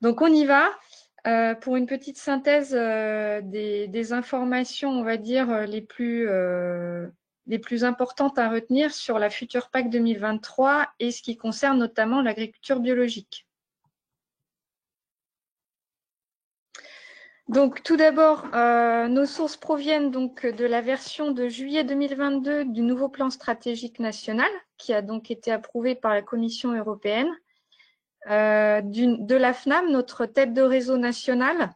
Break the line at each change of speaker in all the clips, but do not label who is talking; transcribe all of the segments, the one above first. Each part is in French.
Donc, on y va pour une petite synthèse des informations, on va dire, les plus importantes à retenir sur la future PAC 2023 et ce qui concerne notamment l'agriculture biologique. Donc, tout d'abord, nos sources proviennent donc de la version de juillet 2022 du nouveau plan stratégique national, qui a donc été approuvé par la Commission européenne, de la FNAM, notre tête de réseau national,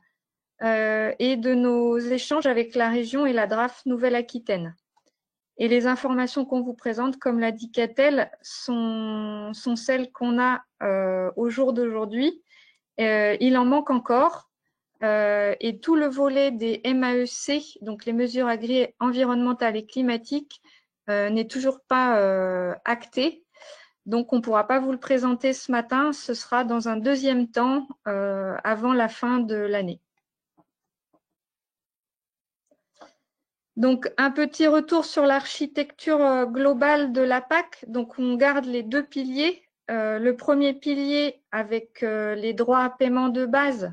et de nos échanges avec la région et la DRAF Nouvelle-Aquitaine. Et les informations qu'on vous présente, comme l'a dit Catel, sont celles qu'on a au jour d'aujourd'hui. Il en manque encore. Et tout le volet des MAEC, donc les mesures environnementales et climatiques, n'est toujours pas acté. Donc, on ne pourra pas vous le présenter ce matin. Ce sera dans un deuxième temps avant la fin de l'année. Donc, un petit retour sur l'architecture globale de la PAC. Donc, on garde les deux piliers. Le premier pilier avec les droits à paiement de base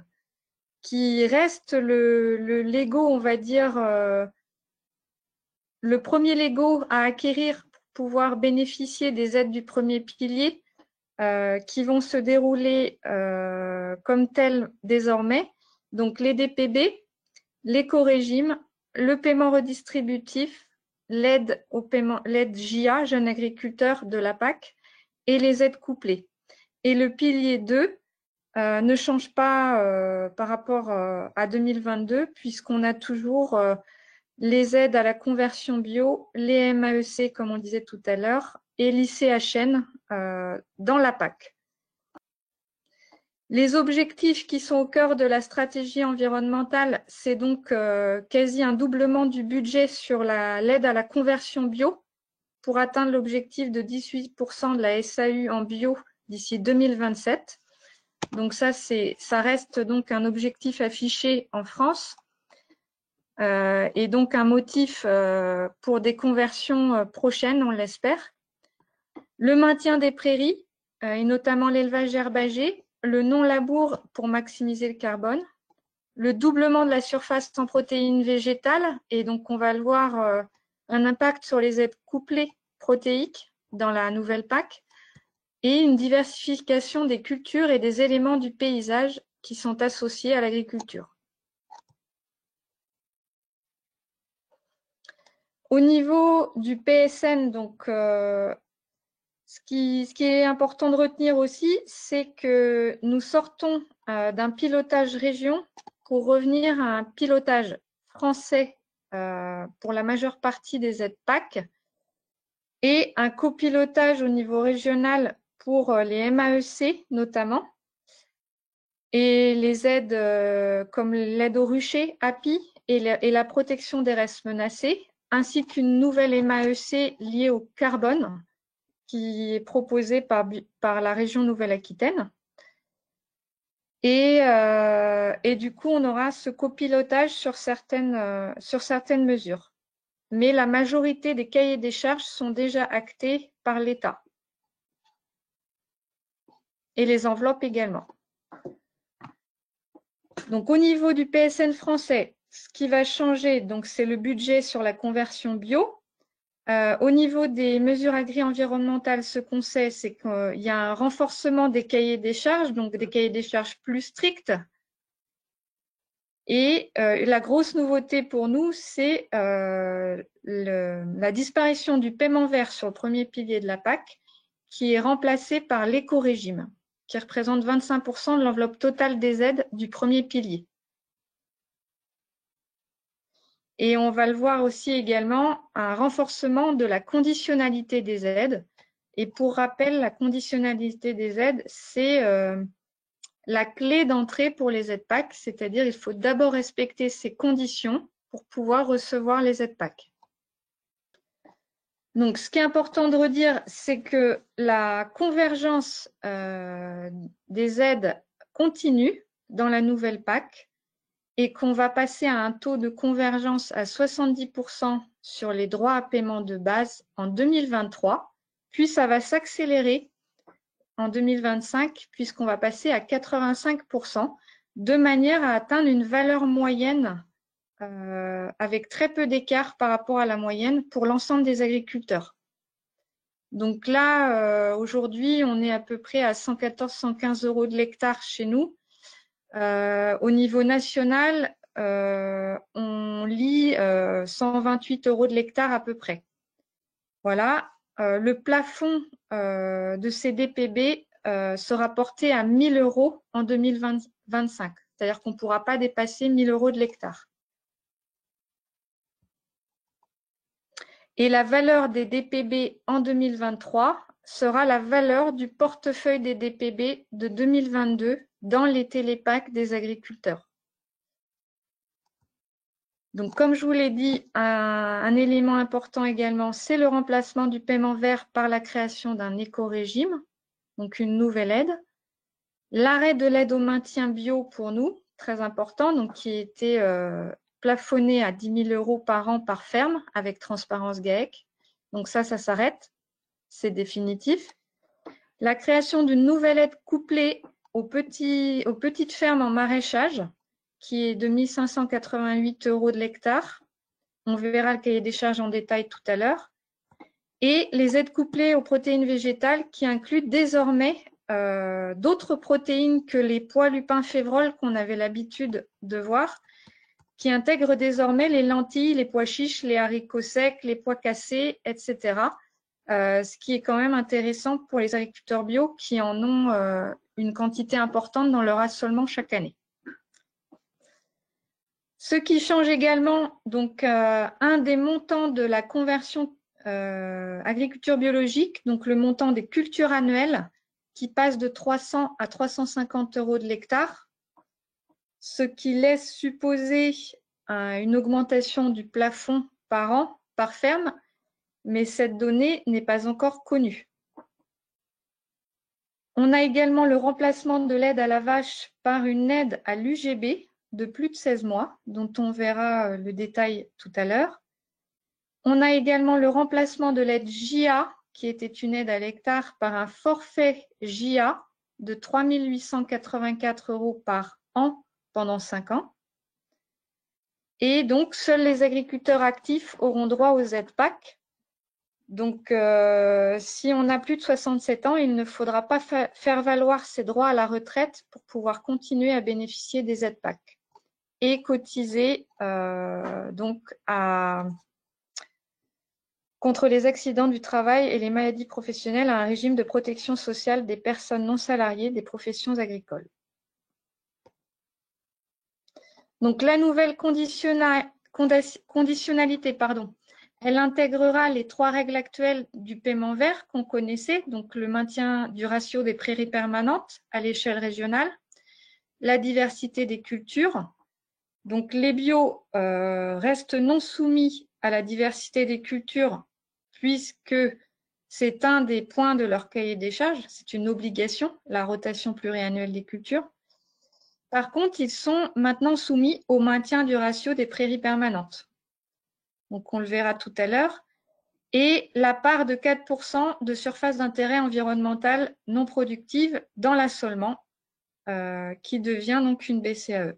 qui reste le Lego, on va dire, le premier Lego à acquérir pour pouvoir bénéficier des aides du premier pilier qui vont se dérouler comme telles désormais. Donc, les DPB, l'éco-régime, le paiement redistributif, l'aide au paiement, l'aide JA, Jeunes Agriculteurs de la PAC, et les aides couplées. Et le pilier 2 ne change pas par rapport à 2022, puisqu'on a toujours les aides à la conversion bio, les MAEC, comme on disait tout à l'heure, et l'ICHN dans la PAC. Les objectifs qui sont au cœur de la stratégie environnementale, c'est donc quasi un doublement du budget sur l'aide à la conversion bio pour atteindre l'objectif de 18% de la SAU en bio d'ici 2027. Donc ça reste donc un objectif affiché en France et donc un motif pour des conversions prochaines, on l'espère. Le maintien des prairies et notamment l'élevage herbagé, le non-labour pour maximiser le carbone, le doublement de la surface en protéines végétales, et donc on va le voir, un impact sur les aides couplées protéiques dans la nouvelle PAC, et une diversification des cultures et des éléments du paysage qui sont associés à l'agriculture. Au niveau du PSN, donc, ce qui est important de retenir aussi, c'est que nous sortons d'un pilotage région pour revenir à un pilotage français pour la majeure partie des aides PAC et un copilotage au niveau régional pour les MAEC notamment et les aides comme l'aide au rucher, API et la protection des restes menacés, ainsi qu'une nouvelle MAEC liée au carbone qui est proposée par la région Nouvelle-Aquitaine. Et du coup, on aura ce copilotage sur certaines mesures. Mais la majorité des cahiers des charges sont déjà actés par l'État. Et les enveloppes également. Donc, au niveau du PSN français, ce qui va changer, donc, c'est le budget sur la conversion bio. Au niveau des mesures agri-environnementales, ce qu'on sait, c'est qu'il y a un renforcement des cahiers des charges, donc des cahiers des charges plus stricts. Et la grosse nouveauté pour nous, c'est la disparition du paiement vert sur le premier pilier de la PAC, qui est remplacé par l'éco-régime, qui représente 25% de l'enveloppe totale des aides du premier pilier. Et on va le voir aussi également, un renforcement de la conditionnalité des aides. Et pour rappel, la conditionnalité des aides, c'est la clé d'entrée pour les aides PAC, c'est-à-dire il faut d'abord respecter ces conditions pour pouvoir recevoir les aides PAC. Donc, ce qui est important de redire, c'est que la convergence des aides continue dans la nouvelle PAC et qu'on va passer à un taux de convergence à 70% sur les droits à paiement de base en 2023, puis ça va s'accélérer en 2025, puisqu'on va passer à 85%, de manière à atteindre une valeur moyenne avec très peu d'écart par rapport à la moyenne pour l'ensemble des agriculteurs. Donc là, aujourd'hui, on est à peu près à 114-115 euros de l'hectare chez nous. Au niveau national, on lit 128 euros de l'hectare à peu près. Voilà. Le plafond de ces DPB sera porté à 1 000 euros en 2025. C'est-à-dire qu'on ne pourra pas dépasser 1 000 euros de l'hectare. Et la valeur des DPB en 2023 sera la valeur du portefeuille des DPB de 2022 dans les télépacs des agriculteurs. Donc, comme je vous l'ai dit, un élément important également, c'est le remplacement du paiement vert par la création d'un éco-régime, donc une nouvelle aide. L'arrêt de l'aide au maintien bio pour nous, très important, donc qui était plafonné à 10 000 euros par an par ferme avec Transparence GAEC. Donc ça s'arrête, c'est définitif. La création d'une nouvelle aide couplée aux petites fermes en maraîchage, qui est de 1 588 euros de l'hectare. On verra le cahier des charges en détail tout à l'heure. Et les aides couplées aux protéines végétales qui incluent désormais d'autres protéines que les pois lupins févroles qu'on avait l'habitude de voir, qui intègrent désormais les lentilles, les pois chiches, les haricots secs, les pois cassés, etc. Ce qui est quand même intéressant pour les agriculteurs bio qui en ont une quantité importante dans leur assolement chaque année. Ce qui change également, donc un des montants de la conversion agriculture biologique, donc le montant des cultures annuelles qui passe de 300 à 350 euros de l'hectare, ce qui laisse supposer une augmentation du plafond par an, par ferme, mais cette donnée n'est pas encore connue. On a également le remplacement de l'aide à la vache par une aide à l'UGB de plus de 16 mois, dont on verra le détail tout à l'heure. On a également le remplacement de l'aide JA, qui était une aide à l'hectare, par un forfait JA de 3 884 euros par an pendant 5 ans. Et donc, seuls les agriculteurs actifs auront droit aux aides PAC. Donc, si on a plus de 67 ans, il ne faudra pas faire valoir ses droits à la retraite pour pouvoir continuer à bénéficier des aides PAC et cotiser donc contre les accidents du travail et les maladies professionnelles à un régime de protection sociale des personnes non salariées des professions agricoles. Donc, la nouvelle conditionnalité, elle intégrera les 3 règles actuelles du paiement vert qu'on connaissait, donc le maintien du ratio des prairies permanentes à l'échelle régionale, la diversité des cultures. Donc, les bio restent non soumis à la diversité des cultures puisque c'est un des points de leur cahier des charges, c'est une obligation, la rotation pluriannuelle des cultures. Par contre, ils sont maintenant soumis au maintien du ratio des prairies permanentes. Donc, on le verra tout à l'heure. Et la part de 4% de surface d'intérêt environnemental non productive dans l'assolement, qui devient donc une BCAE.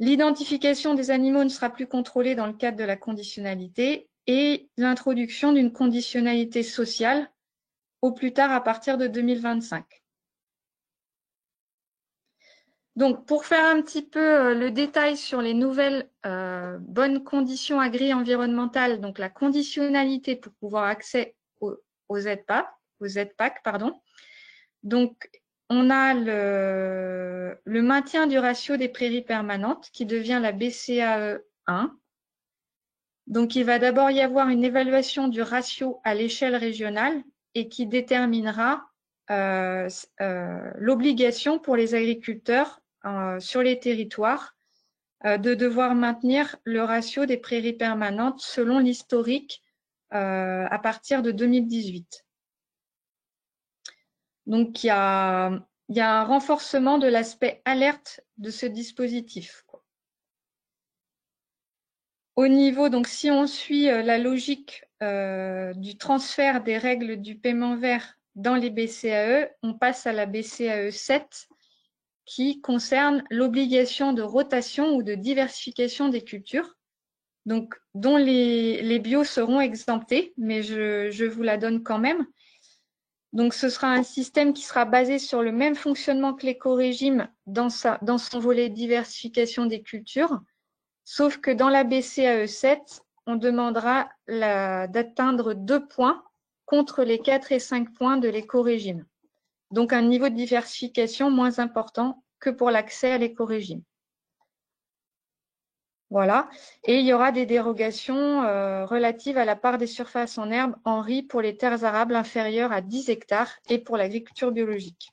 L'identification des animaux ne sera plus contrôlée dans le cadre de la conditionnalité et l'introduction d'une conditionnalité sociale au plus tard à partir de 2025. Donc, pour faire un petit peu le détail sur les nouvelles bonnes conditions agri-environnementales, donc la conditionnalité pour pouvoir accès aux aides PAC, Donc, on a le maintien du ratio des prairies permanentes qui devient la BCAE 1. Donc, il va d'abord y avoir une évaluation du ratio à l'échelle régionale et qui déterminera l'obligation pour les agriculteurs sur les territoires de devoir maintenir le ratio des prairies permanentes selon l'historique à partir de 2018. Donc, il y a un renforcement de l'aspect alerte de ce dispositif. Au niveau, donc, si on suit la logique du transfert des règles du paiement vert dans les BCAE, on passe à la BCAE 7 qui concerne l'obligation de rotation ou de diversification des cultures, donc dont les bios seront exemptés, mais je vous la donne quand même. Donc, ce sera un système qui sera basé sur le même fonctionnement que l'éco-régime dans son volet diversification des cultures, sauf que dans la BCAE 7, on demandera d'atteindre 2 points contre les 4 et 5 points de l'éco-régime. Donc, un niveau de diversification moins important que pour l'accès à l'éco-régime. Voilà. Et il y aura des dérogations relatives à la part des surfaces en herbe en riz pour les terres arables inférieures à 10 hectares et pour l'agriculture biologique.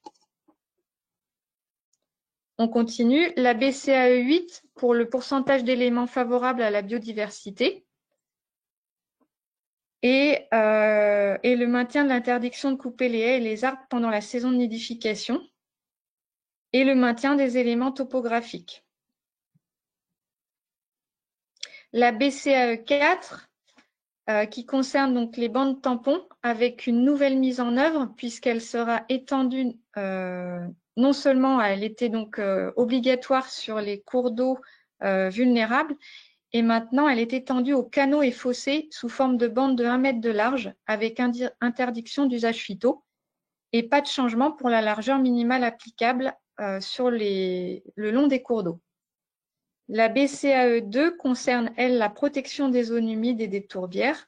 On continue. La BCAE 8 pour le pourcentage d'éléments favorables à la biodiversité et le maintien de l'interdiction de couper les haies et les arbres pendant la saison de nidification et le maintien des éléments topographiques. La BCAE 4 qui concerne donc les bandes tampons avec une nouvelle mise en œuvre puisqu'elle sera étendue, non seulement elle était donc obligatoire sur les cours d'eau vulnérables, et maintenant elle est étendue aux canaux et fossés sous forme de bandes de 1 mètre de large avec interdiction d'usage phyto et pas de changement pour la largeur minimale applicable sur le long des cours d'eau. La BCAE 2 concerne, elle, la protection des zones humides et des tourbières,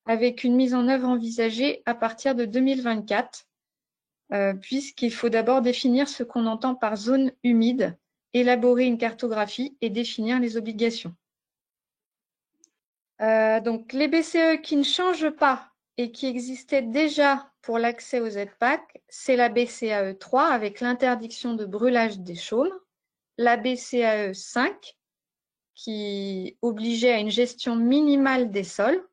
avec une mise en œuvre envisagée à partir de 2024, puisqu'il faut d'abord définir ce qu'on entend par zone humide, élaborer une cartographie et définir les obligations. Donc, les BCE qui ne changent pas et qui existaient déjà pour l'accès aux ZPAC, c'est la BCAE 3 avec l'interdiction de brûlage des chaumes, la BCAE 5 qui obligeait à une gestion minimale des sols,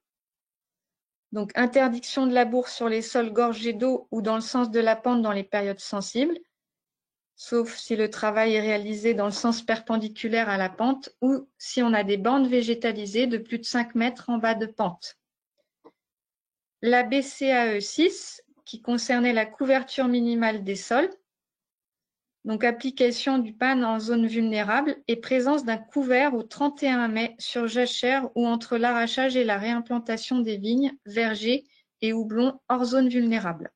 donc interdiction de labour sur les sols gorgés d'eau ou dans le sens de la pente dans les périodes sensibles, sauf si le travail est réalisé dans le sens perpendiculaire à la pente ou si on a des bandes végétalisées de plus de 5 mètres en bas de pente. La BCAE 6 qui concernait la couverture minimale des sols, donc application du PAN en zone vulnérable et présence d'un couvert au 31 mai sur jachère ou entre l'arrachage et la réimplantation des vignes, vergers et houblons hors zone vulnérable.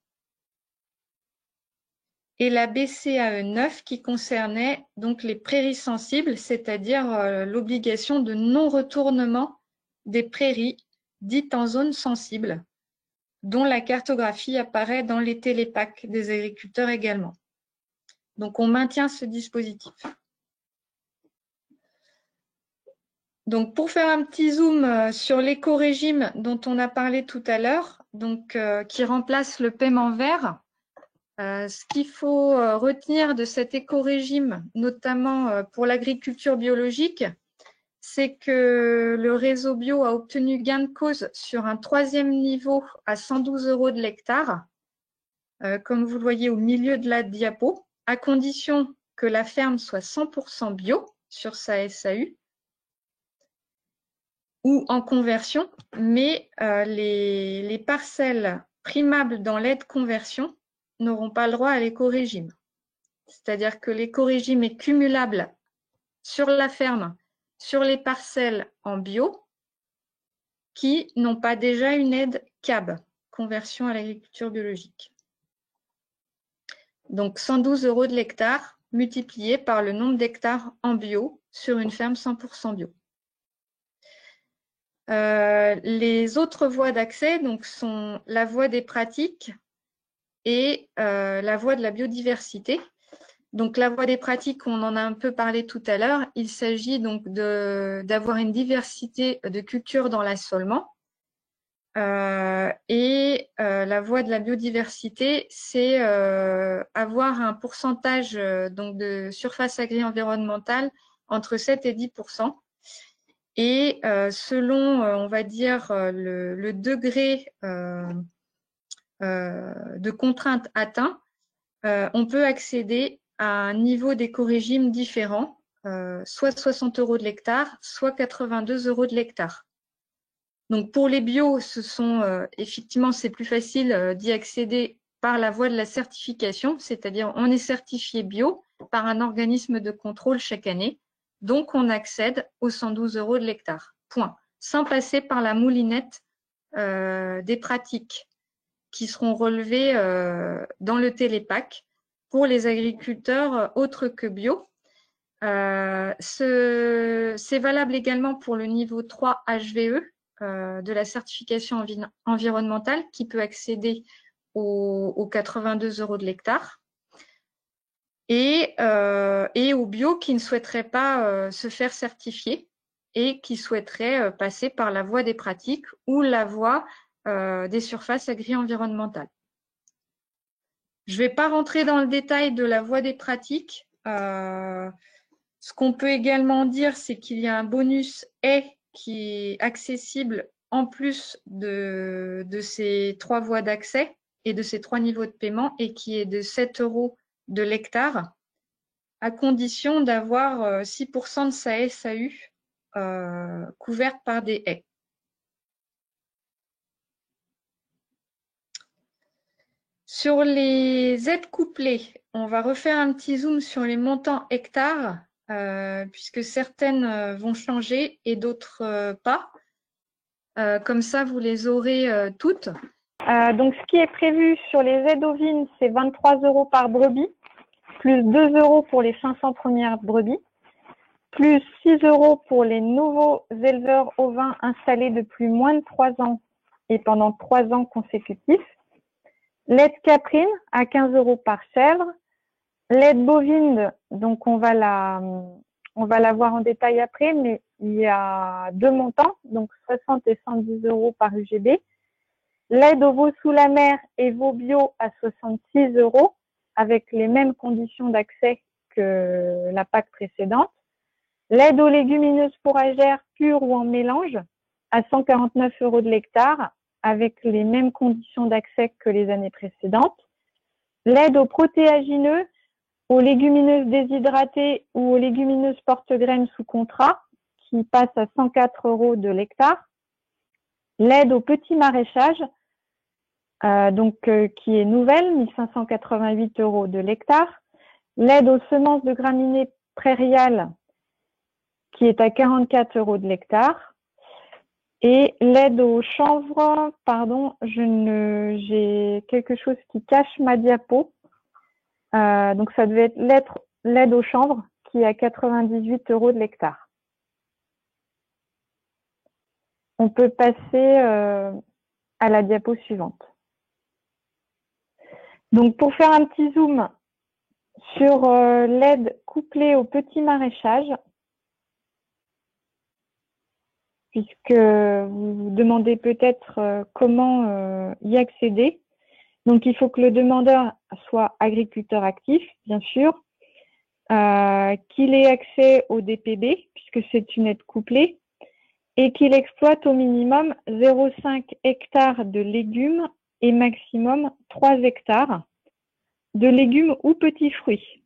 Et la BCAE 9 qui concernait donc les prairies sensibles, c'est-à-dire l'obligation de non-retournement des prairies dites en zone sensible, dont la cartographie apparaît dans les télépacs des agriculteurs également. Donc, on maintient ce dispositif. Donc, pour faire un petit zoom sur l'éco-régime dont on a parlé tout à l'heure, qui remplace le paiement vert, ce qu'il faut retenir de cet éco-régime, notamment pour l'agriculture biologique, c'est que le réseau bio a obtenu gain de cause sur un 3e niveau à 112 € de l'hectare, comme vous le voyez au milieu de la diapo, à condition que la ferme soit 100% bio sur sa SAU ou en conversion, mais les parcelles primables dans l'aide conversion n'auront pas le droit à l'éco-régime. C'est-à-dire que l'éco-régime est cumulable sur la ferme, sur les parcelles en bio, qui n'ont pas déjà une aide CAB, conversion à l'agriculture biologique. Donc 112 € de l'hectare multiplié par le nombre d'hectares en bio sur une ferme 100% bio. Les autres voies d'accès sont la voie des pratiques et la voie de la biodiversité. Donc la voie des pratiques, on en a un peu parlé tout à l'heure, il s'agit donc d'avoir une diversité de cultures dans l'assolement. La voie de la biodiversité, c'est avoir un pourcentage de surface agri-environnementale entre 7 et 10%. Et selon, on va dire, le degré de contrainte atteint, on peut accéder à un niveau d'éco-régime différent, soit 60 € de l'hectare, soit 82 € de l'hectare. Donc pour les bios, effectivement, c'est plus facile d'y accéder par la voie de la certification, c'est-à-dire on est certifié bio par un organisme de contrôle chaque année, donc on accède aux 112 € de l'hectare. Point. Sans passer par la moulinette des pratiques qui seront relevées dans le télépack pour les agriculteurs autres que bio. C'est valable également pour le niveau 3 HVE de la certification environnementale qui peut accéder aux 82 € de l'hectare et aux bio qui ne souhaiteraient pas se faire certifier et qui souhaiteraient passer par la voie des pratiques ou la voie des surfaces agri-environnementales. Je ne vais pas rentrer dans le détail de la voie des pratiques. Ce qu'on peut également dire, c'est qu'il y a un bonus haie qui est accessible en plus de ces 3 voies d'accès et de ces 3 niveaux de paiement et qui est de 7 € de l'hectare, à condition d'avoir 6% de sa SAU couverte par des haies. Sur les aides couplées, on va refaire un petit zoom sur les montants hectares, puisque certaines vont changer et d'autres pas. Comme ça, vous les aurez toutes.
Donc, ce qui est prévu sur les aides ovines, c'est 23 € par brebis, plus 2 € pour les 500 premières brebis, plus 6 € pour les nouveaux éleveurs ovins installés depuis moins de 3 ans et pendant 3 ans consécutifs. L'aide caprine à 15 € par chèvre. L'aide bovine, donc on va la voir en détail après, mais il y a 2 montants, donc 60 et 110 € par UGB. L'aide aux veaux sous la mer et veaux bio à 66 € avec les mêmes conditions d'accès que la PAC précédente. L'aide aux légumineuses fourragères pures ou en mélange à 149 € de l'hectare avec les mêmes conditions d'accès que les années précédentes. L'aide aux protéagineux, aux légumineuses déshydratées ou aux légumineuses porte-graines sous contrat qui passe à 104 € de l'hectare. L'aide au petit maraîchage, qui est nouvelle, 1588 € de l'hectare. L'aide aux semences de graminées prairiales qui est à 44 € de l'hectare. Et l'aide aux chanvres, pardon, j'ai quelque chose qui cache ma diapo. Donc ça devait être l'aide aux chanvres qui est à 98 € de l'hectare. On peut passer à la diapo suivante. Donc pour faire un petit zoom sur l'aide couplée au petit maraîchage, puisque vous vous demandez peut-être comment y accéder. Donc, il faut que le demandeur soit agriculteur actif, bien sûr, qu'il ait accès au DPB, puisque c'est une aide couplée, et qu'il exploite au minimum 0,5 hectares de légumes et maximum 3 hectares de légumes ou petits fruits.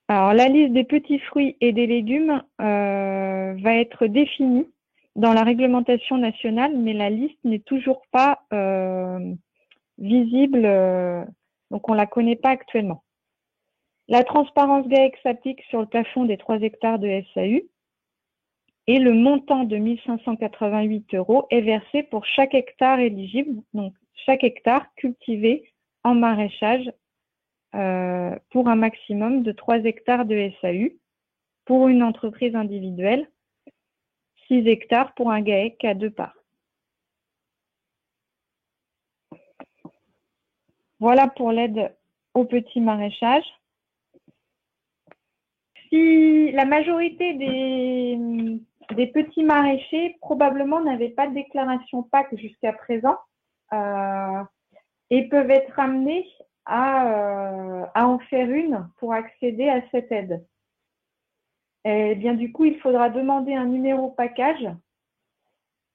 Alors, la liste des petits fruits et des légumes va être définie dans la réglementation nationale, mais la liste n'est toujours pas visible, donc on ne la connaît pas actuellement. La transparence GAEC s'applique sur le plafond des 3 hectares de SAU et le montant de 1 588 € est versé pour chaque hectare éligible, donc chaque hectare cultivé en maraîchage pour un maximum de 3 hectares de SAU pour une entreprise individuelle, 6 hectares pour un GAEC à 2 parts. Voilà pour l'aide au petit maraîchage. Si la majorité des petits maraîchers probablement n'avaient pas de déclaration PAC jusqu'à présent et peuvent être amenés à en faire une pour accéder à cette aide. Et bien du coup, il faudra demander un numéro package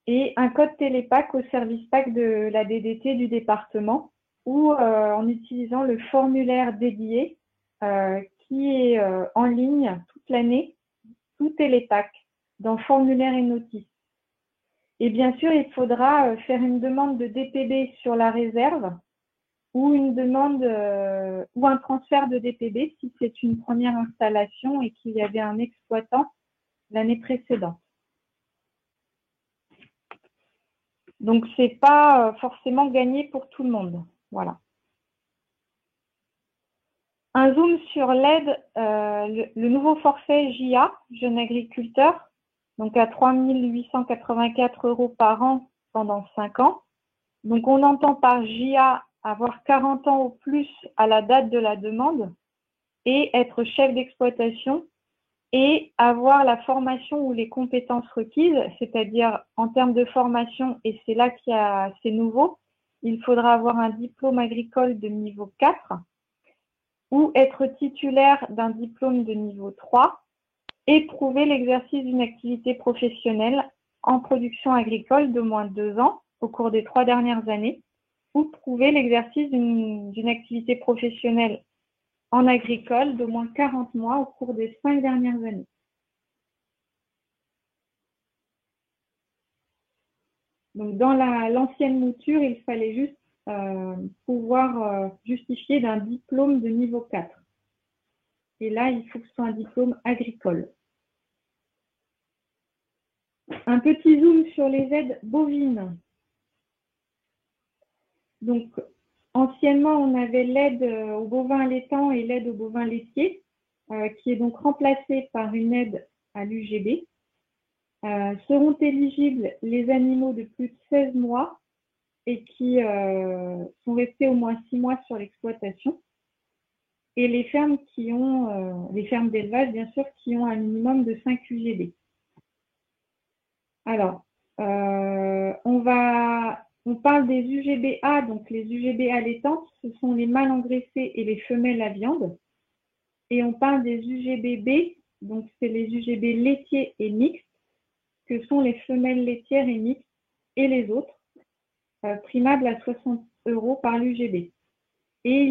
et un code télépack au service PAC de la DDT du département ou en utilisant le formulaire dédié qui est en ligne toute l'année, tout télépack, dans formulaire et notice. Et bien sûr, il faudra faire une demande de DPB sur la réserve ou une demande ou un transfert de DPB si c'est une première installation et qu'il y avait un exploitant l'année précédente. Donc, ce n'est pas forcément gagné pour tout le monde. Voilà. Un zoom sur l'aide, le nouveau forfait JA, jeune agriculteur, donc à 3 884 € par an pendant 5 ans. Donc, on entend par JA avoir 40 ans au plus à la date de la demande et être chef d'exploitation et avoir la formation ou les compétences requises, c'est-à-dire en termes de formation, et c'est là qu'il y a c'est nouveau, il faudra avoir un diplôme agricole de niveau 4 ou être titulaire d'un diplôme de niveau 3 et prouver l'exercice d'une activité professionnelle en production agricole d'au moins 2 ans au cours des 3 dernières années, ou prouver l'exercice d'une activité professionnelle en agricole d'au moins 40 mois au cours des 5 dernières années. Donc, dans l'ancienne mouture, il fallait juste pouvoir justifier d'un diplôme de niveau 4. Et là, il faut que ce soit un diplôme agricole. Un petit zoom sur les aides bovines. Donc, anciennement, on avait l'aide aux bovins allaitants et l'aide aux bovins laitiers, qui est donc remplacée par une aide à l'UGB. Seront éligibles les animaux de plus de 16 mois et qui sont restés au moins 6 mois sur l'exploitation. Et les fermes qui ont, les fermes d'élevage, bien sûr, qui ont un minimum de 5 UGB. Alors, on parle des UGB-A, donc les UGB allaitantes, ce sont les mâles engraissés et les femelles à viande. Et on parle des UGB-B, donc c'est les UGB laitiers et mixtes, que sont les femelles laitières et mixtes et les autres, primables à 60 € par l'UGB. Et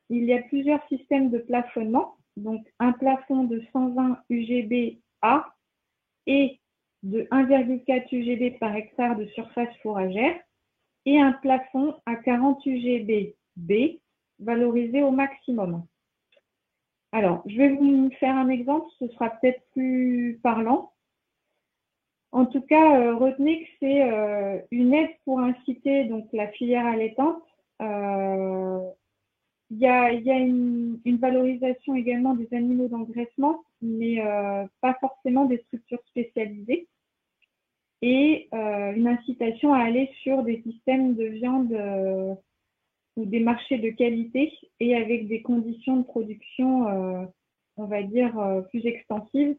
il y a plusieurs systèmes de plafonnement, donc un plafond de 120 UGB-A et de 1,4 UGB par hectare de surface fourragère et un plafond à 40 UGB-B valorisé au maximum. Alors, je vais vous faire un exemple, ce sera peut-être plus parlant. En tout cas, retenez que c'est une aide pour inciter donc, la filière allaitante. Il y a une valorisation également des animaux d'engraissement, mais pas forcément des structures spécialisées. Et une incitation à aller sur des systèmes de viande ou des marchés de qualité et avec des conditions de production, on va dire, plus extensives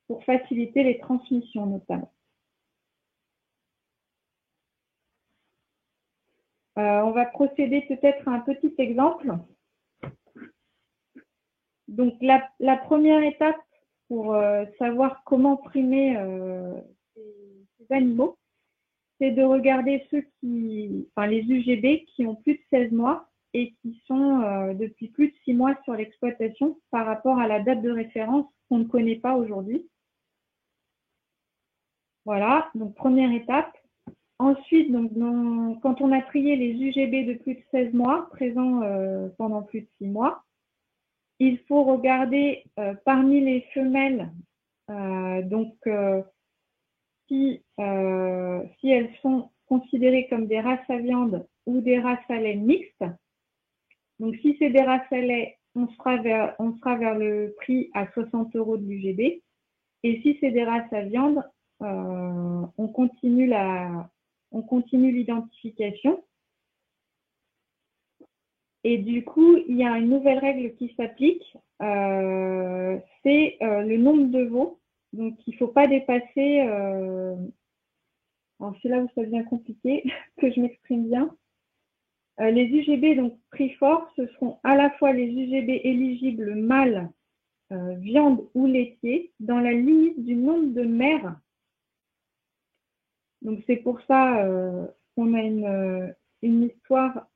pour faciliter les transmissions notamment. On va procéder peut-être à un petit exemple. Donc, la première étape pour savoir comment primer ces animaux, c'est de regarder les UGB qui ont plus de 16 mois et qui sont depuis plus de 6 mois sur l'exploitation par rapport à la date de référence qu'on ne connaît pas aujourd'hui. Voilà, donc première étape. Ensuite, donc, quand on a trié les UGB de plus de 16 mois, présents pendant plus de 6 mois, il faut regarder parmi les femelles, si elles sont considérées comme des races à viande ou des races à lait mixtes. Donc, si c'est des races à lait, on sera vers le prix à 60 € de l'UGB. Et si c'est des races à viande, on continue l'identification. Et du coup, il y a une nouvelle règle qui s'applique, c'est le nombre de veaux. Donc, il ne faut pas dépasser, alors c'est là où ça devient compliqué, que je m'exprime bien. Les UGB, donc prix fort, ce seront à la fois les UGB éligibles mâles, viande ou laitier, dans la limite du nombre de mères. Donc, c'est pour ça qu'on a une histoire...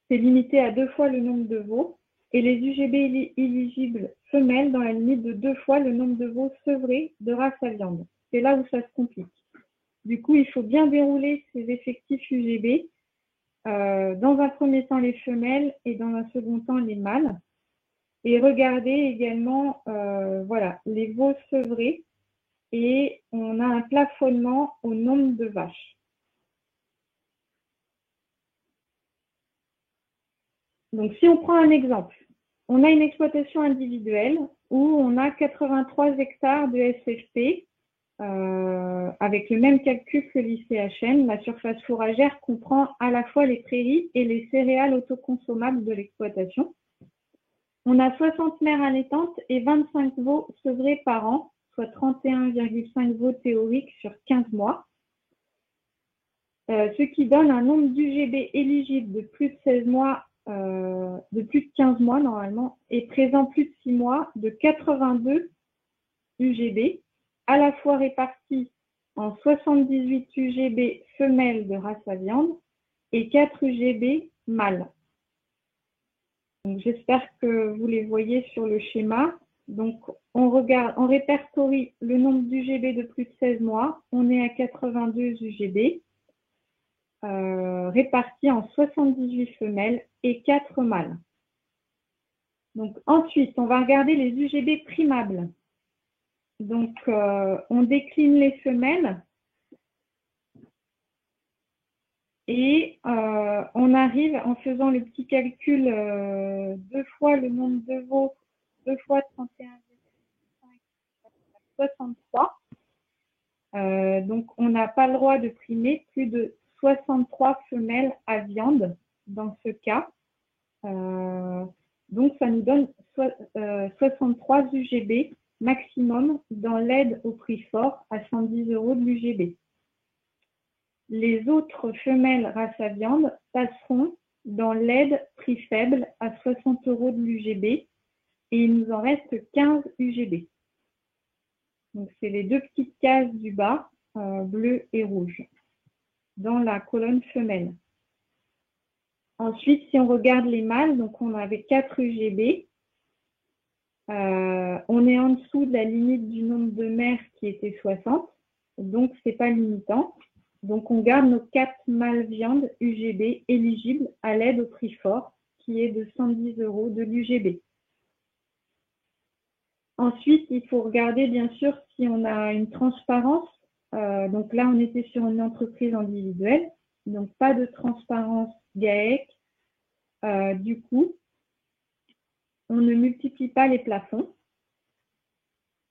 c'est limité à 2 fois le nombre de veaux et les UGB éligibles femelles dans la limite de 2 fois le nombre de veaux sevrés de race à viande. C'est là où ça se complique. Du coup, il faut bien dérouler ces effectifs UGB. Dans un premier temps, les femelles et dans un second temps, les mâles. Et regardez également voilà, les veaux sevrés. Et on a un plafonnement au nombre de vaches. Donc, si on prend un exemple, on a une exploitation individuelle où on a 83 hectares de SFP avec le même calcul que l'ICHN. La surface fourragère comprend à la fois les prairies et les céréales autoconsommables de l'exploitation. On a 60 mères allaitantes et 25 veaux sevrés par an, soit 31,5 veaux théoriques sur 15 mois. Ce qui donne un nombre d'UGB éligibles de plus de 16 mois, de plus de 15 mois normalement, et présent plus de 6 mois, de 82 UGB, à la fois répartis en 78 UGB femelles de race à viande et 4 UGB mâles. J'espère que vous les voyez sur le schéma. Donc, on répertorie le nombre d'UGB de plus de 16 mois. On est à 82 UGB. Répartis en 78 femelles et 4 mâles. Donc, ensuite, on va regarder les UGB primables. Donc, on décline les femelles et on arrive en faisant le petit calcul 2 fois le nombre de veaux, 2 fois 31,5, 63. Donc, on n'a pas le droit de primer plus de 63 femelles à viande dans ce cas. Donc, ça nous donne 63 UGB maximum dans l'aide au prix fort à 110 € de l'UGB. Les autres femelles race à viande passeront dans l'aide prix faible à 60 € de l'UGB et il nous en reste 15 UGB. Donc, c'est les deux petites cases du bas, bleu et rouge, dans la colonne femelle. Ensuite, si on regarde les mâles, donc on avait 4 UGB. On est en dessous de la limite du nombre de mères qui était 60, donc ce n'est pas limitant. Donc, on garde nos 4 mâles viande UGB éligibles à l'aide au prix fort, qui est de 110 € de l'UGB. Ensuite, il faut regarder bien sûr si on a une transparence. Donc là, on était sur une entreprise individuelle, donc pas de transparence GAEC. Du coup, on ne multiplie pas les plafonds.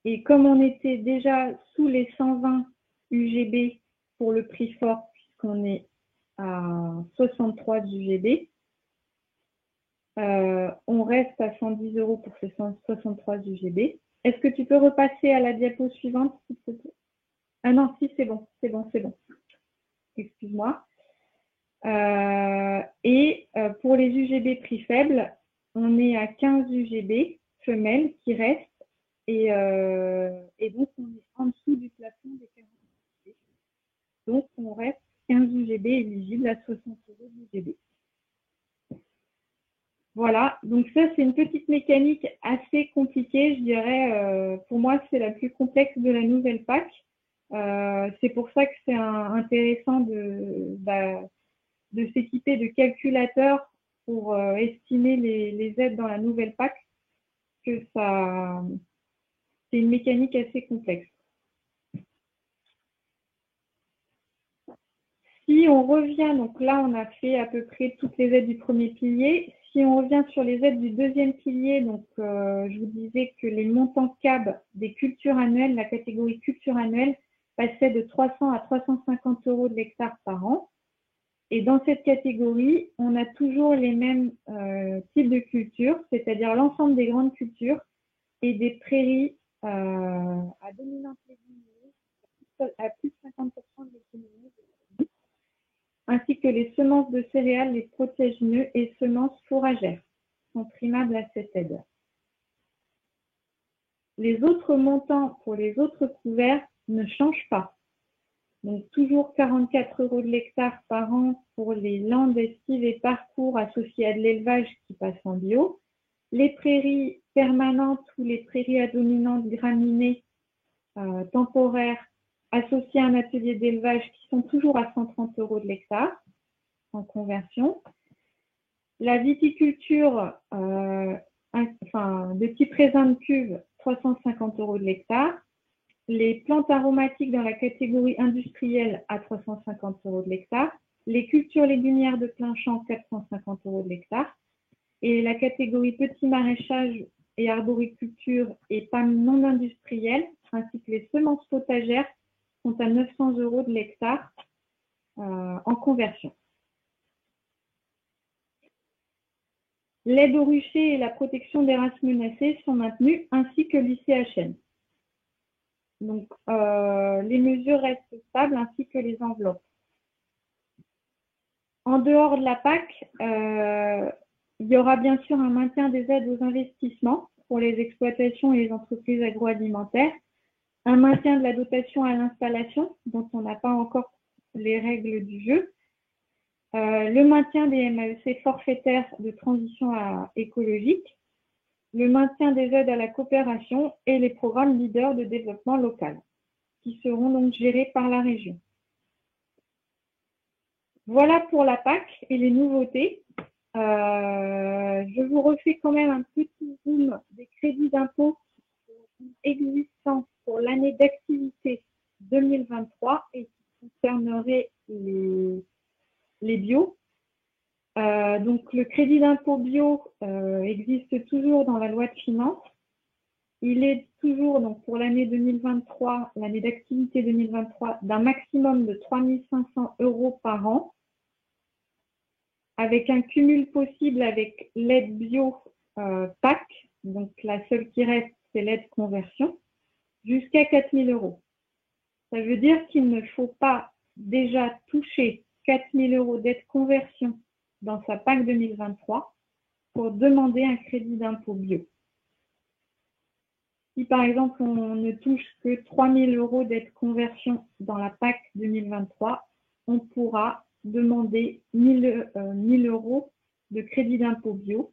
Et comme on était déjà sous les 120 UGB pour le prix fort, puisqu'on est à 63 UGB, on reste à 110 € pour ces 63 UGB. Est-ce que tu peux repasser à la diapo suivante, s'il te plaît? Ah non, si, c'est bon, c'est bon, c'est bon. Excuse-moi. Pour les UGB prix faibles, on est à 15 UGB femelles qui restent et donc on est en dessous du plafond des 40 UGB. Donc on reste 15 UGB éligibles à 60 € d'UGB. Voilà, donc ça c'est une petite mécanique assez compliquée, je dirais. Pour moi, c'est la plus complexe de la nouvelle PAC. C'est pour ça que c'est intéressant de s'équiper de calculateurs pour estimer les aides dans la nouvelle PAC, que c'est une mécanique assez complexe. Si on revient, donc là on a fait à peu près toutes les aides du premier pilier. Si on revient sur les aides du deuxième pilier, donc je vous disais que les montants CAB des cultures annuelles, la catégorie culture annuelle, passait de 300 à 350 € de l'hectare par an. Et dans cette catégorie, on a toujours les mêmes types de cultures, c'est-à-dire l'ensemble des grandes cultures et des prairies à dominante légumineuse, à plus de 50% de légumineuses, ainsi que les semences de céréales, les protéagineux et semences fourragères sont primables à cette aide. Les autres montants pour les autres couverts ne changent pas. Donc, toujours 44 € de l'hectare par an pour les landes estives et parcours associés à de l'élevage qui passent en bio. Les prairies permanentes ou les prairies à dominante graminée temporaire associés à un atelier d'élevage qui sont toujours à 130 € de l'hectare en conversion. La viticulture de type raisin de cuve, 350 € de l'hectare. Les plantes aromatiques dans la catégorie industrielle à 350 € de l'hectare. Les cultures légumières de plein champ, 450 € de l'hectare. Et la catégorie petit maraîchage et arboriculture et PAM non industrielle, ainsi que les semences potagères, sont à 900 € de l'hectare en conversion. L'aide aux ruchers et la protection des races menacées sont maintenues, ainsi que l'ICHN. Donc, les mesures restent stables, ainsi que les enveloppes. En dehors de la PAC, il y aura bien sûr un maintien des aides aux investissements pour les exploitations et les entreprises agroalimentaires, un maintien de la dotation à l'installation, dont on n'a pas encore les règles du jeu, le maintien des MAEC forfaitaires de transition écologique, le maintien des aides à la coopération et les programmes leaders de développement local, qui seront donc gérés par la région. Voilà pour la PAC et les nouveautés. Je vous refais quand même un petit zoom des crédits d'impôt existants pour l'année d'activité 2023 et qui concerneraient les bio. Donc le crédit d'impôt bio existe toujours dans la loi de finances. Il est toujours donc pour l'année 2023, l'année d'activité 2023, d'un maximum de 3 500 € par an, avec un cumul possible avec l'aide bio PAC, donc la seule qui reste, c'est l'aide conversion, jusqu'à 4 000 €. Ça veut dire qu'il ne faut pas déjà toucher 4 000 € d'aide conversion dans sa PAC 2023 pour demander un crédit d'impôt bio. Si par exemple on ne touche que 3 000 € d'aide conversion dans la PAC 2023, on pourra demander 1 000 € de crédit d'impôt bio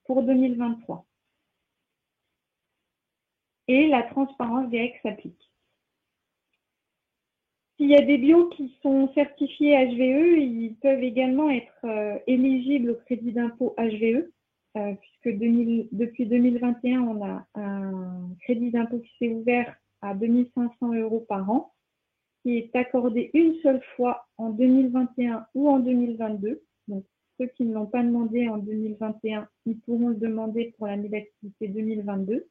pour 2023. Et la transparence GAEC s'applique. S'il y a des bios qui sont certifiés HVE, ils peuvent également être éligibles au crédit d'impôt HVE, puisque depuis 2021, on a un crédit d'impôt qui s'est ouvert à 2 500 € par an, qui est accordé une seule fois en 2021 ou en 2022. Donc, ceux qui ne l'ont pas demandé en 2021, ils pourront le demander pour l'année d'activité 2022.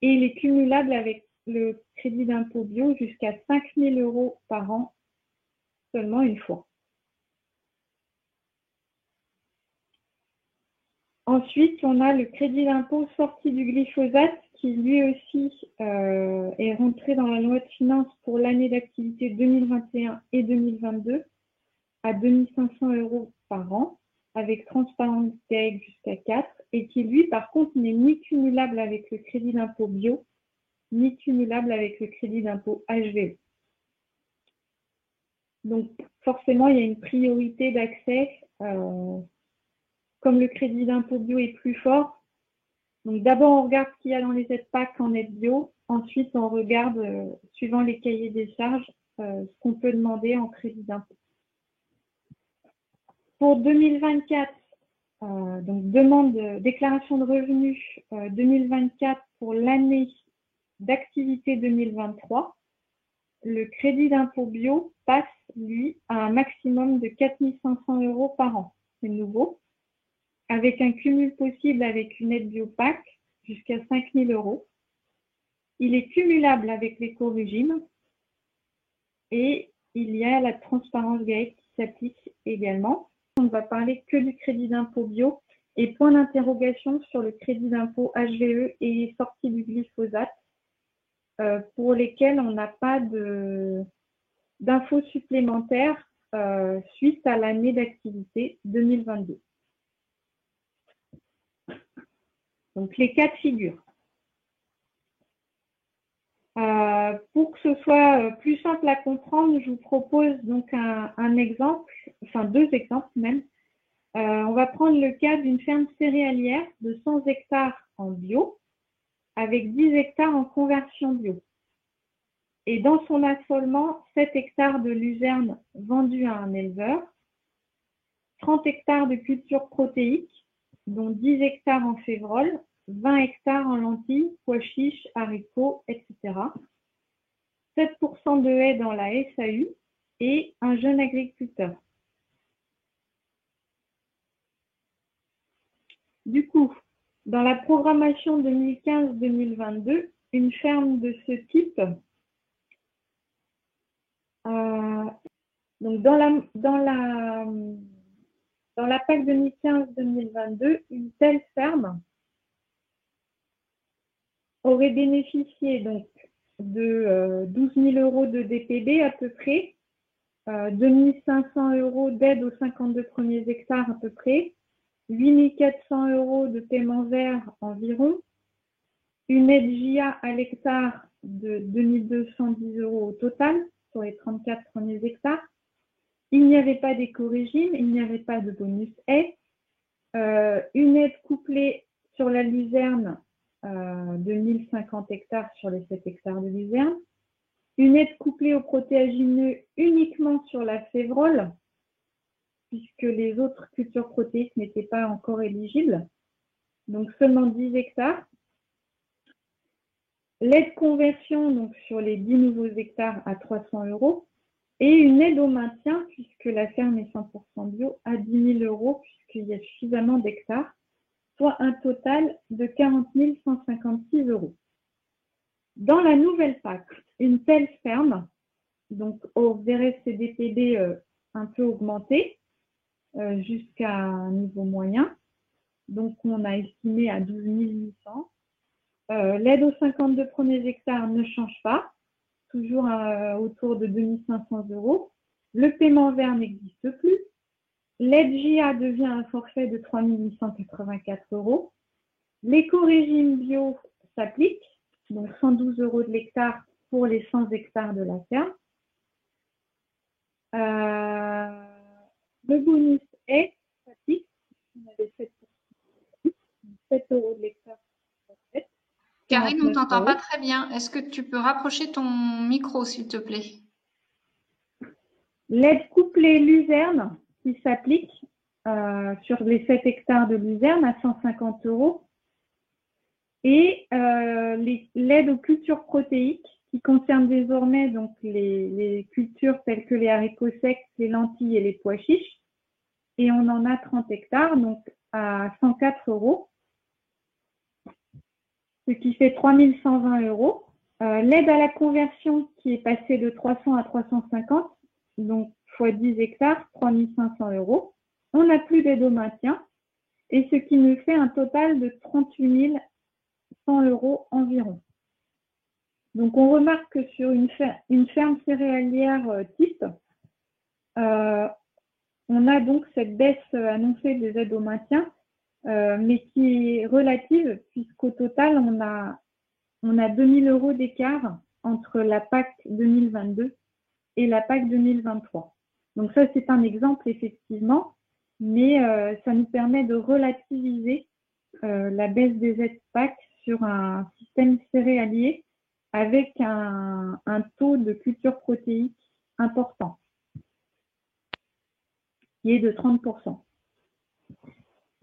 Et il est cumulable avec le crédit d'impôt bio jusqu'à 5 000 € par an, seulement une fois. Ensuite, on a le crédit d'impôt sorti du glyphosate qui lui aussi est rentré dans la loi de finances pour l'année d'activité 2021 et 2022 à 2 500 € par an, avec transparence GAEC jusqu'à 4, et qui lui, par contre, n'est ni cumulable avec le crédit d'impôt bio, ni cumulable avec le crédit d'impôt HVE. Donc, forcément, il y a une priorité d'accès. Comme le crédit d'impôt bio est plus fort, donc d'abord on regarde ce qu'il y a dans les aides PAC en aide bio, ensuite on regarde, suivant les cahiers des charges, ce qu'on peut demander en crédit d'impôt. Pour 2024, donc déclaration de revenus 2024 pour l'année d'activité 2023, le crédit d'impôt bio passe, lui, à un maximum de 4 500 € par an. C'est nouveau, avec un cumul possible avec une aide bio-PAC jusqu'à 5 000 €. Il est cumulable avec l'éco-régime et il y a la transparence GAEC qui s'applique également. On ne va parler que du crédit d'impôt bio et point d'interrogation sur le crédit d'impôt HVE et sortie du glyphosate pour lesquels on n'a pas d'infos supplémentaires suite à l'année d'activité 2022. Donc, les cas de figure. Pour que ce soit plus simple à comprendre, je vous propose donc un exemple, enfin 2 exemples même. On va prendre le cas d'une ferme céréalière de 100 hectares en bio avec 10 hectares en conversion bio. et dans son affolement, 7 hectares de luzerne vendus à un éleveur, 30 hectares de culture protéique, dont 10 hectares en févrole, 20 hectares en lentilles, pois chiches, haricots, etc. 7% de haies dans la SAU et un jeune agriculteur. Du coup, dans la programmation 2015-2022, une ferme de ce type, donc dans la PAC 2015-2022, une telle ferme aurait bénéficié donc de 12 000 € de DPD à peu près, 2 500 € d'aide aux 52 premiers hectares à peu près, 8 400 € de paiement vert environ, une aide JA à l'hectare de 2 210 € au total sur les 34 premiers hectares. Il n'y avait pas d'éco-régime, il n'y avait pas de bonus haie, une aide couplée sur la luzerne de 1050 hectares sur les 7 hectares de luzerne, une aide couplée aux protéagineux uniquement sur la févrole, puisque les autres cultures protéiques n'étaient pas encore éligibles, donc seulement 10 hectares. L'aide conversion donc sur les 10 nouveaux hectares à 300 € et une aide au maintien, puisque la ferme est 100% bio, à 10 000 €, puisqu'il y a suffisamment d'hectares, soit un total de 40 156 €. Dans la nouvelle PAC, une telle ferme, donc on verrait ses DPD un peu augmentés jusqu'à un niveau moyen, donc on a estimé à 12 800. L'aide aux 52 premiers hectares ne change pas, toujours autour de 2 500 €. Le paiement vert n'existe plus. L'aide JA devient un forfait de 3 884 €. L'éco-régime bio s'applique, donc 112 € de l'hectare pour les 100 hectares de la ferme. Le bonus est s'applique, on avait 7 € de l'hectare.
Karine, on ne t'entend pas très bien. Est-ce que tu peux rapprocher ton micro, s'il te plaît?
L'aide couplée luzerne qui s'applique sur les 7 hectares de luzerne à 150 € et l'aide aux cultures protéiques qui concerne désormais donc les cultures telles que les haricots secs, les lentilles et les pois chiches. Et on en a 30 hectares, donc à 104 €, ce qui fait 3 120 €. L'aide à la conversion qui est passée de 300 à 350, donc x 10 hectares, 3 500 €. On n'a plus d'aide au maintien, et ce qui nous fait un total de 38 100 € environ. Donc on remarque que sur une ferme céréalière type, on a donc cette baisse annoncée des aides au maintien, mais qui est relative, puisqu'au total, on a 2 000 € d'écart entre la PAC 2022 et la PAC 2023. Donc ça, c'est un exemple, effectivement, mais ça nous permet de relativiser la baisse des aides PAC sur un système céréalier avec un taux de culture protéique important, qui est de 30%.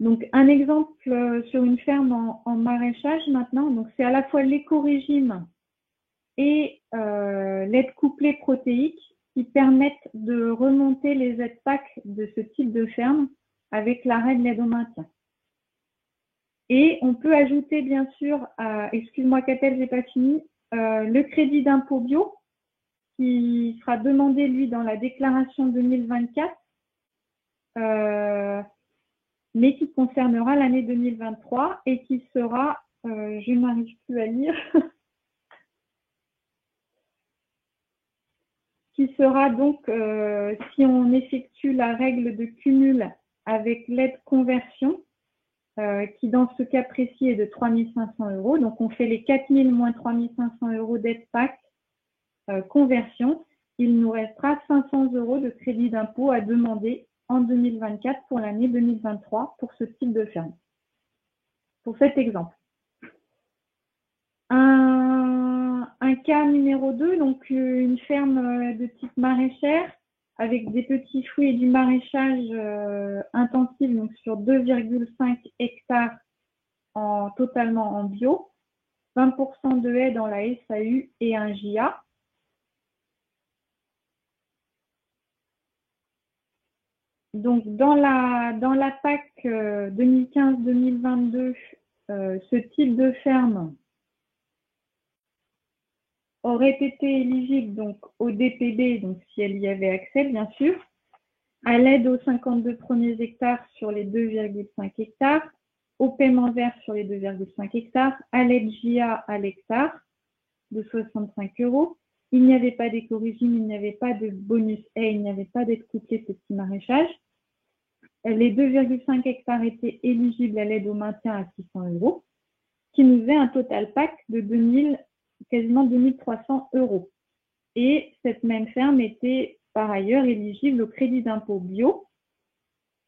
Donc, un exemple sur une ferme en maraîchage maintenant, donc c'est à la fois l'éco-régime et l'aide couplée protéique qui permettent de remonter les aides PAC de ce type de ferme avec l'arrêt de l'aide au maintien. Et on peut ajouter bien sûr, excuse-moi Catel, j'ai pas fini, le crédit d'impôt bio qui sera demandé lui dans la déclaration 2024, mais qui concernera l'année 2023 et qui sera, je n'arrive plus à lire, qui sera donc, si on effectue la règle de cumul avec l'aide conversion, qui dans ce cas précis est de 3 500 €. Donc, on fait les 4 000 moins 3 500 € d'aide PAC conversion. Il nous restera 500 € de crédit d'impôt à demander en 2024 pour l'année 2023 pour ce type de ferme. Pour cet exemple. Un
cas numéro 2, donc une ferme de type maraîchère avec des petits fruits et du maraîchage intensif, donc sur 2,5 hectares totalement en bio, 20% de haies dans la SAU et un JA. Donc, dans la PAC 2015-2022, ce type de ferme aurait été éligible donc au DPB, donc si elle y avait accès, bien sûr, à l'aide aux 52 premiers hectares sur les 2,5 hectares, au paiement vert sur les 2,5 hectares, à l'aide JA à l'hectare de 65 €. Il n'y avait pas d'éco-régime, il n'y avait pas de bonus haie, il n'y avait pas d'aide couplée petit maraîchage. Les 2,5 hectares étaient éligibles à l'aide au maintien à 600 €, qui nous fait un total PAC de quasiment 2300 €. Et cette même ferme était par ailleurs éligible au crédit d'impôt bio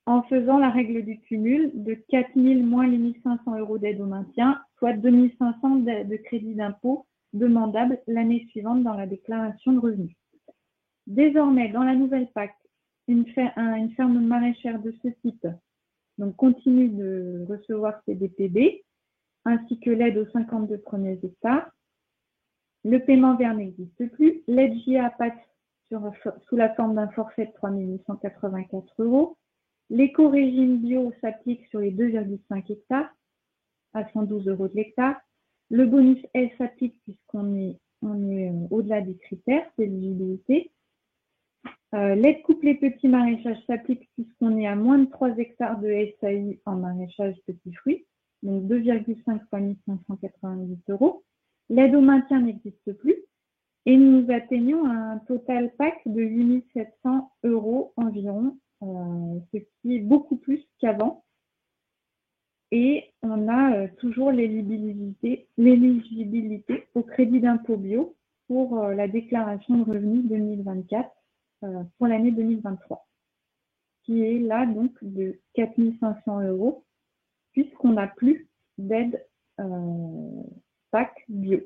en faisant la règle du cumul de 4 000 moins les 1 500 € d'aide au maintien, soit 2 500 de crédit d'impôt demandable l'année suivante dans la déclaration de revenus. Désormais, dans la nouvelle PAC, une ferme maraîchère de ce type donc continue de recevoir ses DPB, ainsi que l'aide aux 52 premiers hectares. Le paiement vert n'existe plus. L'aide JA passe sous la forme d'un forfait de 3 884 €. L'éco-régime bio s'applique sur les 2,5 hectares à 112 € de l'hectare. Le bonus L s'applique puisqu'on est au-delà des critères d'éligibilité. L'aide couplée petit maraîchage s'applique puisqu'on est à moins de 3 hectares de SAU en maraîchage petits fruits, donc 2,5 fois 1 588 €. L'aide au maintien n'existe plus et nous atteignons un total PAC de 8 700 € environ, ce qui est beaucoup plus qu'avant. Et on a toujours l'éligibilité au crédit d'impôt bio pour la déclaration de revenus 2024 pour l'année 2023, qui est là donc de 4 500 € puisqu'on n'a plus d'aide PAC bio.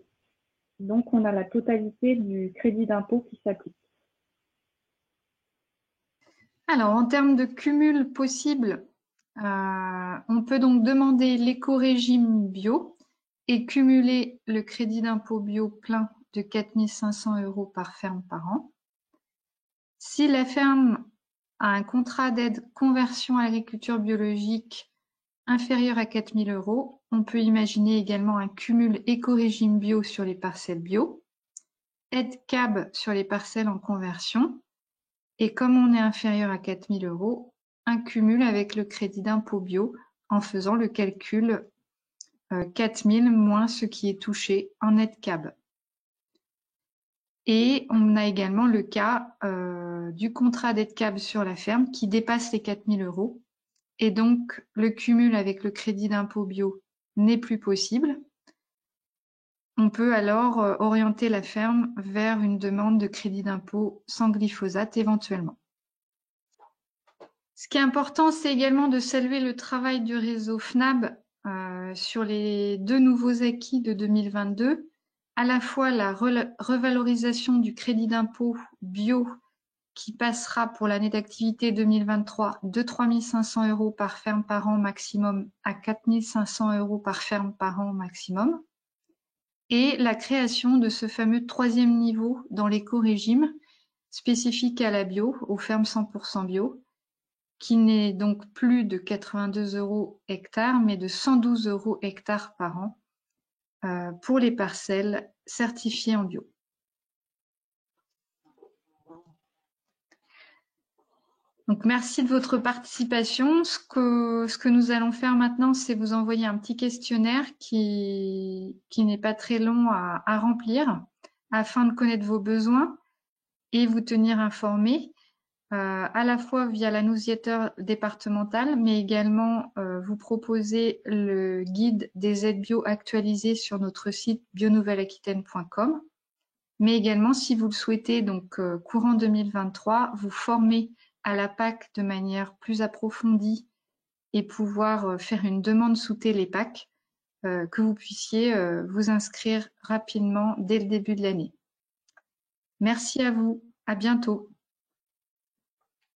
Donc, on a la totalité du crédit d'impôt qui s'applique.
Alors, en termes de cumul possible, on peut donc demander l'éco-régime bio et cumuler le crédit d'impôt bio plein de 4 500 € par ferme par an. Si la ferme a un contrat d'aide conversion à l'agriculture biologique inférieur à 4 000 €, on peut imaginer également un cumul éco-régime bio sur les parcelles bio, aide CAB sur les parcelles en conversion, et comme on est inférieur à 4 000 €, un cumul avec le crédit d'impôt bio en faisant le calcul 4 000 moins ce qui est touché en aide CAB. Et on a également le cas du contrat d'aide CAB sur la ferme qui dépasse les 4 000 €. Et donc, le cumul avec le crédit d'impôt bio n'est plus possible. On peut alors orienter la ferme vers une demande de crédit d'impôt sans glyphosate éventuellement. Ce qui est important, c'est également de saluer le travail du réseau FNAB sur les 2 nouveaux acquis de 2022, à la fois la revalorisation du crédit d'impôt bio qui passera pour l'année d'activité 2023 de 3 500 € par ferme par an maximum à 4 500 € par ferme par an maximum, et la création de ce fameux 3e niveau dans l'éco-régime spécifique à la bio, aux fermes 100% bio, qui n'est donc plus de 82 € hectare, mais de 112 € hectare par an pour les parcelles certifiées en bio. Donc, merci de votre participation. Ce que nous allons faire maintenant, c'est vous envoyer un petit questionnaire qui n'est pas très long à remplir afin de connaître vos besoins et vous tenir informés, à la fois via la newsletter départementale, mais également vous proposer le guide des aides bio actualisé sur notre site bionouvelleaquitaine.com. Mais également, si vous le souhaitez, donc courant 2023, vous former à la PAC de manière plus approfondie et pouvoir faire une demande sous Télépac, que vous puissiez vous inscrire rapidement dès le début de l'année. Merci à vous, à bientôt.